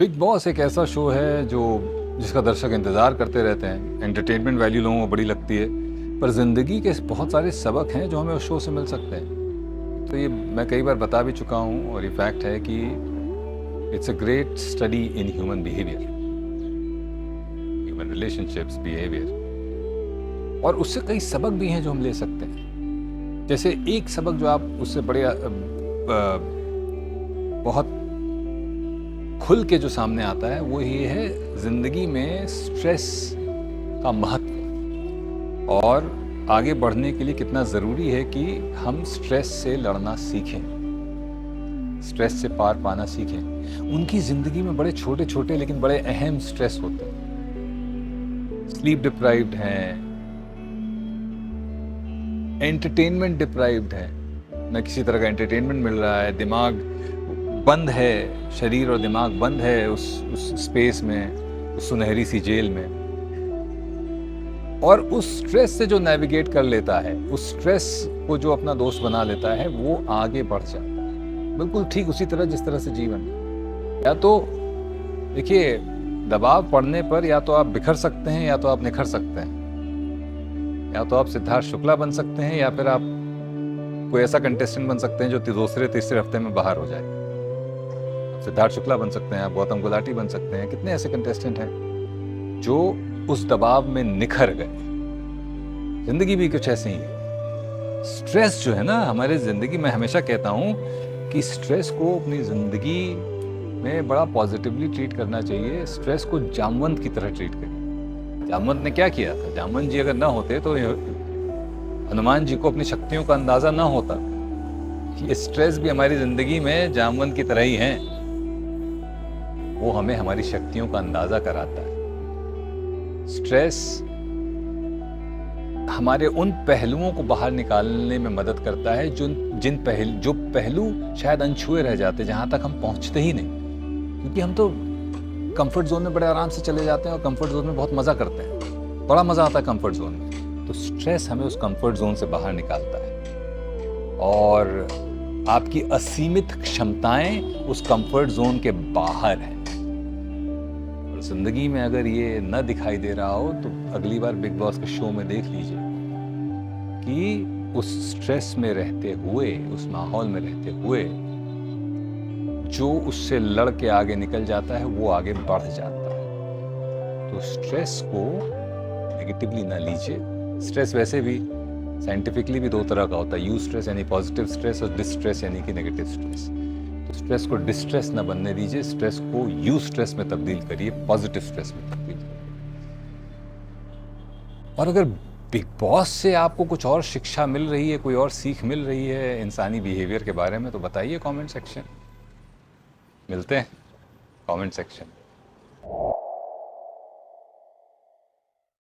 Big boss एक ऐसा show है जिसका दर्शक इंतज़ार करते रहते हैं। एंटरटेनमेंट वैल्यू लोगों को बड़ी लगती है, पर ज़िंदगी के बहुत सारे सबक हैं जो हमें उस शो से मिल सकते हैं। तो ये मैं कई बार बता भी चुका हूँ और ये फैक्ट है कि it's a great study in human behaviour, human relationships, behaviour. और उससे कई सबक भी हैं जो हम ले सकते हैं। जैसे एक सबक जो आप उससे बड़े बहुत खुल के जो सामने आता है वो ये है ज़िंदगी में स्ट्रेस का महत्व और आगे बढ़ने के लिए कितना ज़रूरी है कि हम स्ट्रेस से लड़ना सीखें, स्ट्रेस से पार पाना सीखें। उनकी ज़िंदगी में बड़े छोटे छोटे लेकिन बड़े अहम स्ट्रेस होते हैं। स्लीप डिप्राइव्ड हैं, एंटरटेनमेंट डिप्राइव्ड है, न किसी तरह का एंटरटेनमेंट मिल रहा है, दिमाग बंद है, शरीर और दिमाग बंद है उस स्पेस में, उस सुनहरी सी जेल में। और उस स्ट्रेस से जो नेविगेट कर लेता है, उस स्ट्रेस को जो अपना दोस्त बना लेता है, वो आगे बढ़ जाता है, बिल्कुल ठीक उसी तरह जिस तरह से जीवन। या तो देखिए, दबाव पड़ने पर या तो आप बिखर सकते हैं या तो आप निखर सकते हैं। या तो आप सिद्धार्थ शुक्ला बन सकते हैं या फिर आप कोई ऐसा कंटेस्टेंट बन सकते हैं जो दूसरे तीसरे हफ्ते में बाहर हो जाए। सिद्धार्थ शुक्ला बन सकते हैं, आप गौतम गुलाटी बन सकते हैं। कितने ऐसे कंटेस्टेंट हैं जो उस दबाव में निखर गए। जिंदगी भी कुछ ऐसे ही है। स्ट्रेस जो है ना हमारे जिंदगी में, हमेशा कहता हूं कि स्ट्रेस को अपनी जिंदगी में बड़ा पॉजिटिवली ट्रीट करना चाहिए। स्ट्रेस को जामवंत की तरह ट्रीट करिए। जामवंत ने क्या किया था? जामवंत जी अगर ना होते तो हनुमान जी को अपनी शक्तियों का अंदाजा ना होता। ये स्ट्रेस भी हमारी जिंदगी में जामवंत की तरह ही है, वो हमें हमारी शक्तियों का अंदाजा कराता है। स्ट्रेस हमारे उन पहलुओं को बाहर निकालने में मदद करता है जो पहलू शायद अनछुए रह जाते, जहां तक हम पहुंचते ही नहीं। क्योंकि हम तो कंफर्ट जोन में बड़े आराम से चले जाते हैं और कंफर्ट जोन में बहुत मजा करते हैं, बड़ा मजा आता है कंफर्ट जोन में। तो स्ट्रेस हमें उस कंफर्ट जोन से बाहर निकालता है और आपकी असीमित क्षमताएं उस कंफर्ट जोन के बाहर हैं। जिंदगी में अगर ये न दिखाई दे रहा हो तो अगली बार बिग बॉस के शो में देख लीजिए कि उस स्ट्रेस में रहते हुए, उस माहौल में रहते हुए जो उससे लड़ के आगे निकल जाता है वो आगे बढ़ जाता है। तो स्ट्रेस को नेगेटिवली ना लीजिए। स्ट्रेस वैसे भी साइंटिफिकली भी दो तरह का होता है, यू स्ट्रेस यानी पॉजिटिव स्ट्रेस और डिस्ट्रेस यानी कि नेगेटिव स्ट्रेस। तो स्ट्रेस को डिस्ट्रेस ना बनने दीजिए, स्ट्रेस को यू स्ट्रेस में तब्दील करिए, पॉजिटिव स्ट्रेस में तब्दील करिए। और अगर बिग बॉस से आपको कुछ और शिक्षा मिल रही है, कोई और सीख मिल रही है इंसानी बिहेवियर के बारे में, तो बताइए कमेंट सेक्शन। मिलते हैं कमेंट सेक्शन।